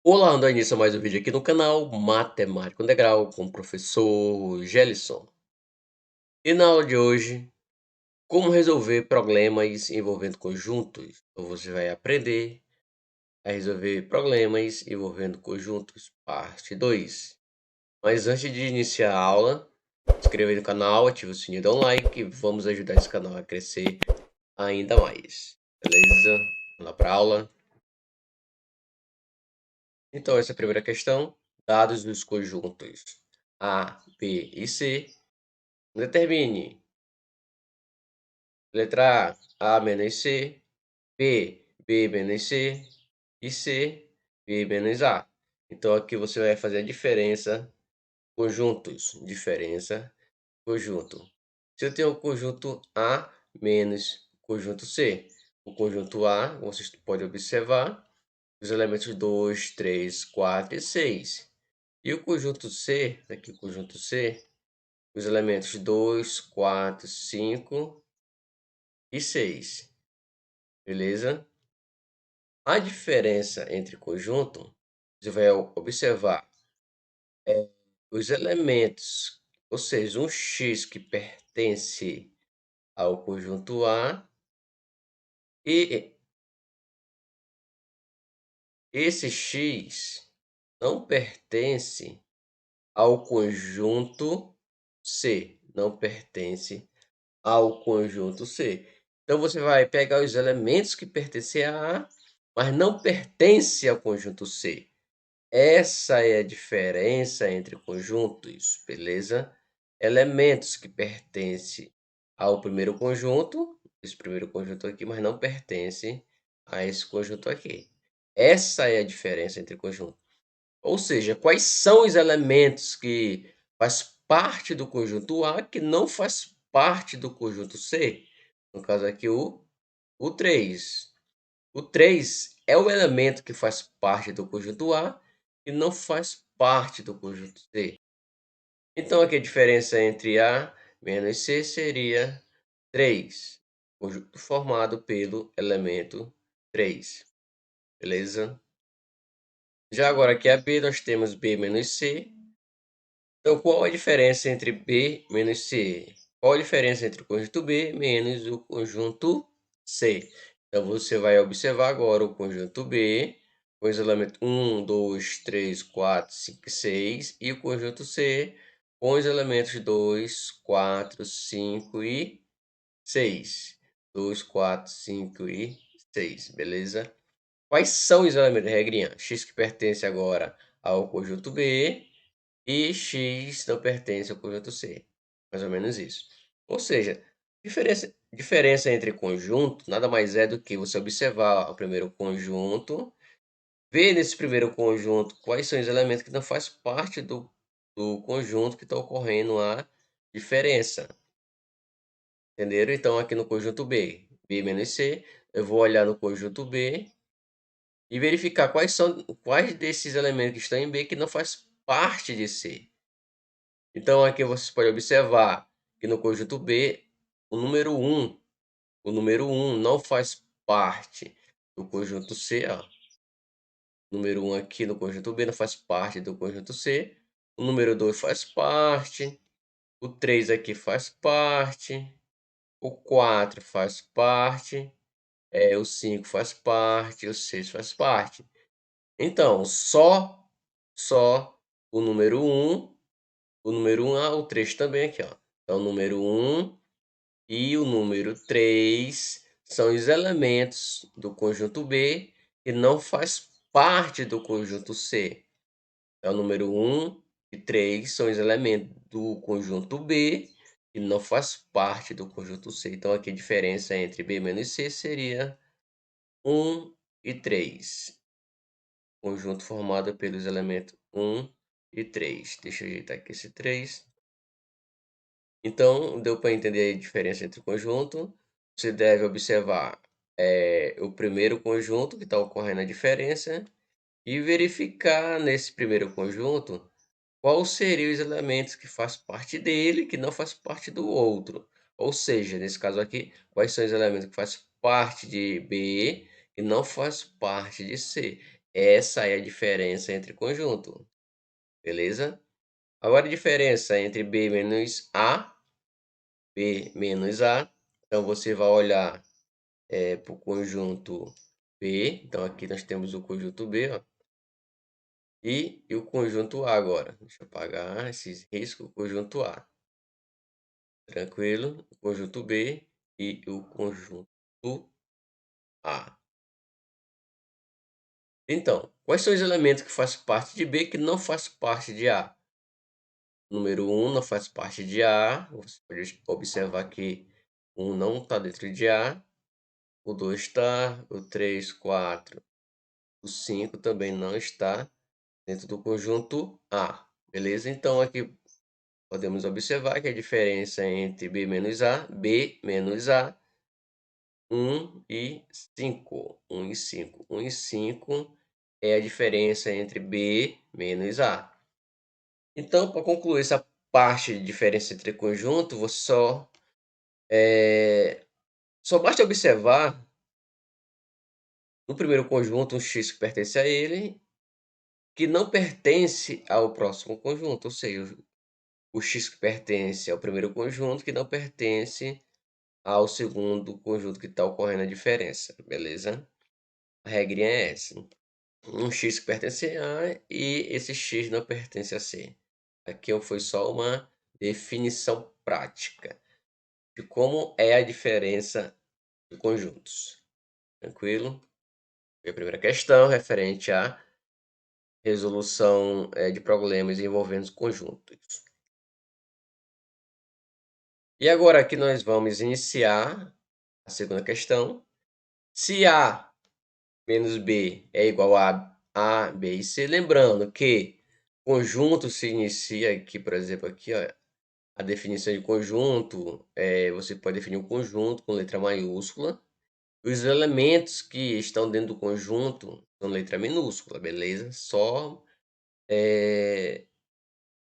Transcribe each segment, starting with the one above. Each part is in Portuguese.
Olá, dando início a mais um vídeo aqui no canal Matemática Integral com o professor Gelson. E na aula de hoje, como resolver problemas envolvendo conjuntos. Então você vai aprender a resolver problemas envolvendo conjuntos, parte 2. Mas antes de iniciar a aula, se inscreva aí no canal, ative o sininho e dá um like e vamos ajudar esse canal a crescer ainda mais. Beleza? Vamos lá para a aula. Então, essa é a primeira questão. Dados dos conjuntos A, B e C. Determine. Letra A, A menos C. B, B menos C. E C, B menos A. Então, aqui você vai fazer a diferença. Conjuntos. Diferença. Conjunto. Se eu tenho o conjunto A menos conjunto C. O conjunto A, vocês podem observar, os elementos 2, 3, 4 e 6. E o conjunto C, aqui o conjunto C, os elementos 2, 4, 5 e 6. Beleza? A diferença entre conjunto, você vai observar os elementos, ou seja, um x que pertence ao conjunto A e esse x não pertence ao conjunto C, não pertence ao conjunto C. Então você vai pegar os elementos que pertencem a A, mas não pertence ao conjunto C. Essa é a diferença entre conjuntos, beleza? Elementos que pertencem ao primeiro conjunto, esse primeiro conjunto aqui, mas não pertence a esse conjunto aqui. Essa é a diferença entre conjuntos. Ou seja, quais são os elementos que faz parte do conjunto A que não faz parte do conjunto C? No caso aqui, o 3. O 3 é o elemento que faz parte do conjunto A e não faz parte do conjunto C. Então, aqui a diferença entre A menos C seria 3, conjunto formado pelo elemento 3. Beleza? Já agora aqui a B, nós temos B menos C. Então, qual a diferença entre B menos C? Qual a diferença entre o conjunto B menos o conjunto C? Então, você vai observar agora o conjunto B, com os elementos 1, 2, 3, 4, 5, 6, e o conjunto C, com os elementos 2, 4, 5 e 6. 2, 4, 5 e 6, beleza? Quais são os elementos? Regrinha. X que pertence agora ao conjunto B, e x não pertence ao conjunto C. Mais ou menos isso. Ou seja, diferença entre conjunto nada mais é do que você observar o primeiro conjunto, ver nesse primeiro conjunto quais são os elementos que não faz parte do conjunto que está ocorrendo a diferença. Entenderam? Então, aqui no conjunto B, B menos C, eu vou olhar no conjunto B e verificar quais desses elementos que estão em B que não faz parte de C. Então, aqui você pode observar que no conjunto B, o número 1 não faz parte do conjunto C. Ó. O número 1 aqui no conjunto B não faz parte do conjunto C. O número 2 faz parte. O 3 aqui faz parte. O 4 faz parte. O 5 faz parte. O 6 faz parte. Então, só o número 1. O número 1, o 3 também aqui, ó. Então, o número 1 e o número 3 são os elementos do conjunto B que não faz parte do conjunto C. Então, o número 1 e 3 são os elementos do conjunto B que não faz parte do conjunto C. Então, aqui a diferença entre B menos C seria 1 e 3. Conjunto formado pelos elementos 1 e 3. Deixa eu ajeitar aqui esse 3. Então, deu para entender a diferença entre o conjunto. Você deve observar o primeiro conjunto que está ocorrendo a diferença e verificar nesse primeiro conjunto quais seriam os elementos que faz parte dele que não faz parte do outro. Ou seja, nesse caso aqui, quais são os elementos que faz parte de B e não faz parte de C. Essa é a diferença entre conjunto, beleza? Agora a diferença entre B menos A, B menos A, então você vai olhar para o conjunto B, então aqui nós temos o conjunto B, ó, e o conjunto A agora. Deixa eu apagar esses riscos, o conjunto A. Tranquilo? O conjunto B e o conjunto A. Então, quais são os elementos que fazem parte de B que não faz parte de A? Número 1 não faz parte de A. Você pode observar que o 1 não está dentro de A. O 2 está. O 3, 4. O 5 também não está dentro do conjunto A. Beleza? Então, aqui podemos observar que a diferença entre B menos A, 1 e 5. 1 e 5. 1 e 5 é a diferença entre B menos A. Então, para concluir essa parte de diferença entre conjunto, você só basta observar no primeiro conjunto um x que pertence a ele, que não pertence ao próximo conjunto, ou seja, o x que pertence ao primeiro conjunto, que não pertence ao segundo conjunto que está ocorrendo a diferença, beleza? A regrinha é essa. Um x que pertence a A e esse x não pertence a C. Aqui foi só uma definição prática de como é a diferença de conjuntos. Tranquilo? E a primeira questão referente à resolução de problemas envolvendo conjuntos. E agora aqui nós vamos iniciar a segunda questão. Se A menos B é igual a A, B e C, lembrando que conjunto se inicia aqui, por exemplo, aqui, ó, a definição de conjunto, você pode definir um conjunto com letra maiúscula. Os elementos que estão dentro do conjunto são letra minúscula, beleza? Só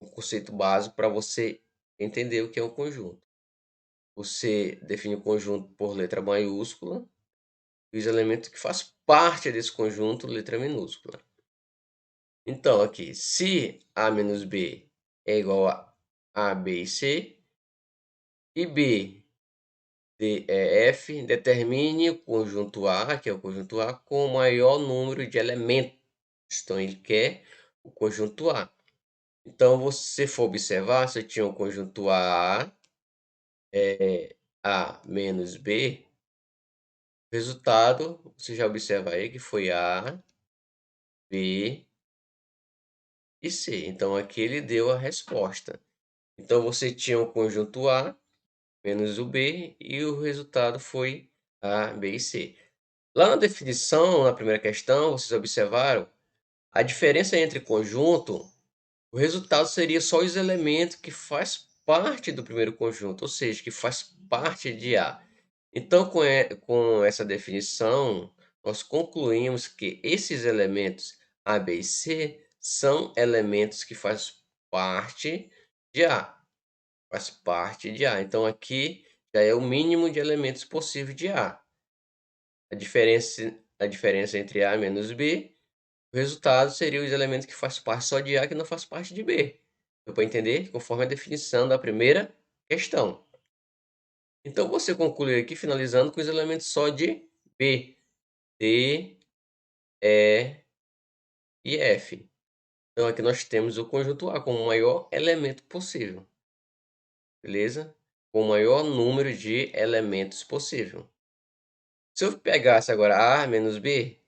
um conceito básico para você entender o que é um conjunto. Você define o conjunto por letra maiúscula e os elementos que fazem parte desse conjunto, letra minúscula. Então, aqui, se A menos B é igual a A, B e C, e B, D, E, F, determine o conjunto A, que é o conjunto A, com o maior número de elementos. Então, ele quer o conjunto A. Então, se for observar, você tinha o conjunto A, A menos B, o resultado, você já observa aí que foi A, B e C. Então, aqui ele deu a resposta. Então, você tinha o conjunto A menos o B e o resultado foi A, B e C. Lá na definição, na primeira questão, vocês observaram a diferença entre conjunto, o resultado seria só os elementos que faz parte do primeiro conjunto, ou seja, que faz parte de A. Então, com essa definição, nós concluímos que esses elementos A, B e C são elementos que fazem parte de A. Faz parte de A. Então, aqui já é o mínimo de elementos possível de A. A diferença entre A menos B, o resultado seria os elementos que fazem parte só de A que não faz parte de B. Deu para entender? Conforme a definição da primeira questão. Então, você conclui aqui finalizando com os elementos só de B, D, E e F. Então, aqui nós temos o conjunto A como o maior elemento possível. Beleza? Com o maior número de elementos possível. Se eu pegasse agora A menos B,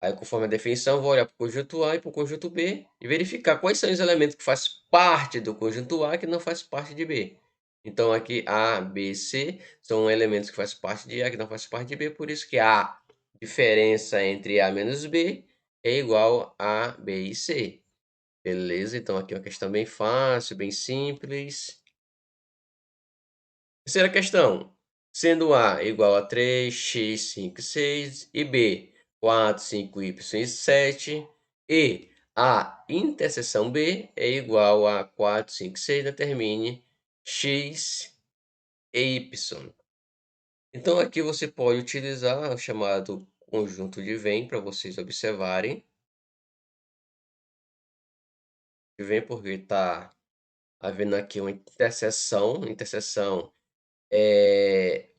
aí conforme a definição, vou olhar para o conjunto A e para o conjunto B e verificar quais são os elementos que fazem parte do conjunto A que não faz parte de B. Então, aqui A, B, C são elementos que fazem parte de A que não faz parte de B, por isso que a diferença entre A menos B é igual a B e C. Beleza? Então, aqui é uma questão bem fácil, bem simples. Terceira questão. Sendo A igual a 3, x, 5, 6 e B 4, 5, y e 7 e a interseção B é igual a 4, 5, 6, determine x e y. Então aqui você pode utilizar o chamado conjunto de Venn para vocês observarem. que vem, porque está havendo aqui uma interseção. Interseção é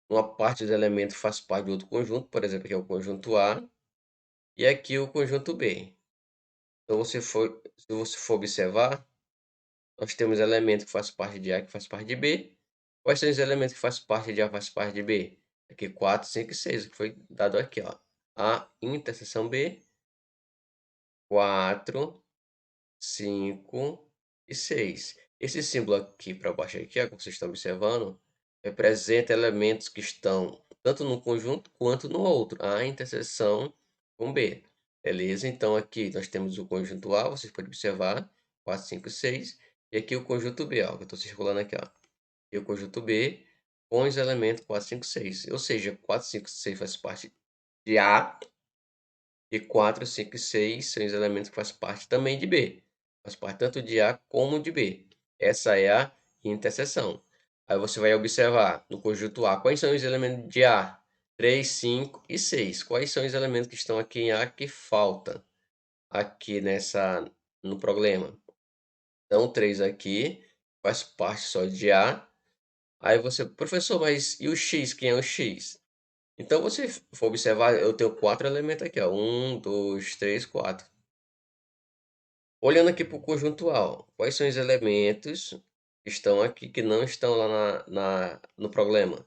uma parte do elemento faz parte de outro conjunto, por exemplo, aqui é o conjunto A, e aqui o conjunto B. Então, se você for observar, nós temos elementos que fazem parte de A, que faz parte de B. Quais são os elementos que fazem parte de A, faz parte de B? Aqui 4, 5 e 6, que foi dado aqui, ó. A interseção B, 4, 5 e 6. Esse símbolo aqui para baixo aqui, ó, como vocês estão observando, representa elementos que estão tanto no conjunto quanto no outro. A interseção com B. Beleza? Então aqui nós temos o conjunto A, vocês podem observar, 4, 5, 6. E aqui o conjunto B, ó, que eu estou circulando aqui, ó. E o conjunto B com os elementos 4, 5, 6. Ou seja, 4, 5, 6 faz parte de A. E 4, 5 e 6 são os elementos que fazem parte também de B. Faz parte tanto de A como de B. Essa é a interseção. Aí você vai observar no conjunto A quais são os elementos de A. 3, 5 e 6. Quais são os elementos que estão aqui em A que faltam aqui no problema? Então, 3 aqui faz parte só de A. Aí você, professor, mas e o X? Quem é o X? Então, você for observar, eu tenho 4 elementos aqui, ó. 1, 2, 3, 4. Olhando aqui para o conjuntual, quais são os elementos que estão aqui que não estão lá no problema?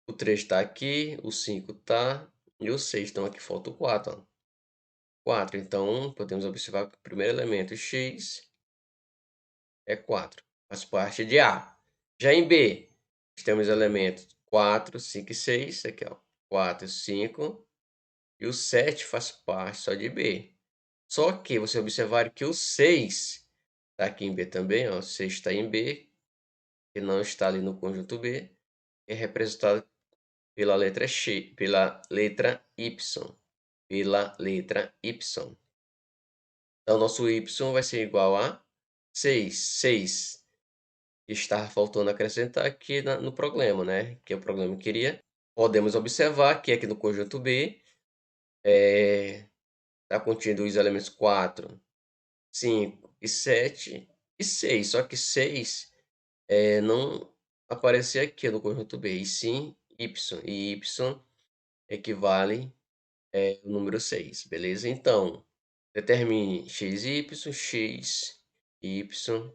O 3 está aqui, o 5 está e o 6 estão aqui, falta o 4. Ó. 4, então podemos observar que o primeiro elemento, x, é 4, faz parte de A. Já em B, temos elementos 4, 5 e 6, aqui ó, 4, 5, e o 7 faz parte só de B. Só que você observar que o 6 está aqui em B também, ó, o 6 está em B, que não está ali no conjunto B, é representado pela letra X, pela letra Y, pela letra Y. Então, nosso Y vai ser igual a 6. 6 está faltando acrescentar aqui no problema, né? Que o problema queria. Podemos observar que aqui no conjunto B está contido os elementos 4, 5 e 7 e 6. Só que 6 não aparecer aqui no conjunto B, e sim Y. E Y equivale ao número 6, beleza? Então, determine x e y, x e y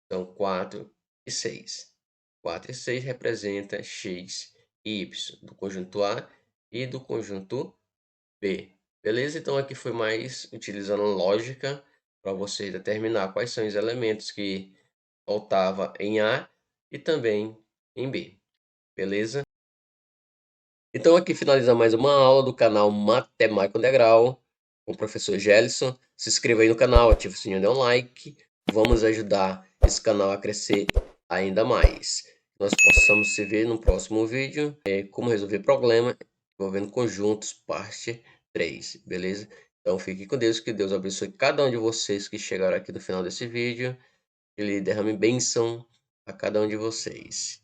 são 4 e 6. 4 e 6 representa x e y do conjunto A e do conjunto B. Beleza? Então aqui foi mais utilizando lógica para você determinar quais são os elementos que faltava em A e também em B. Beleza? Então aqui finaliza mais uma aula do canal Matemática Integral com o professor Gelson. Se inscreva aí no canal, ative o sininho, dê um like. Vamos ajudar esse canal a crescer ainda mais. Nós possamos se ver no próximo vídeo. Como resolver problema envolvendo conjuntos, parte 3. Beleza? Então fique com Deus, que Deus abençoe cada um de vocês que chegaram aqui no final desse vídeo. Ele derrame bênção a cada um de vocês.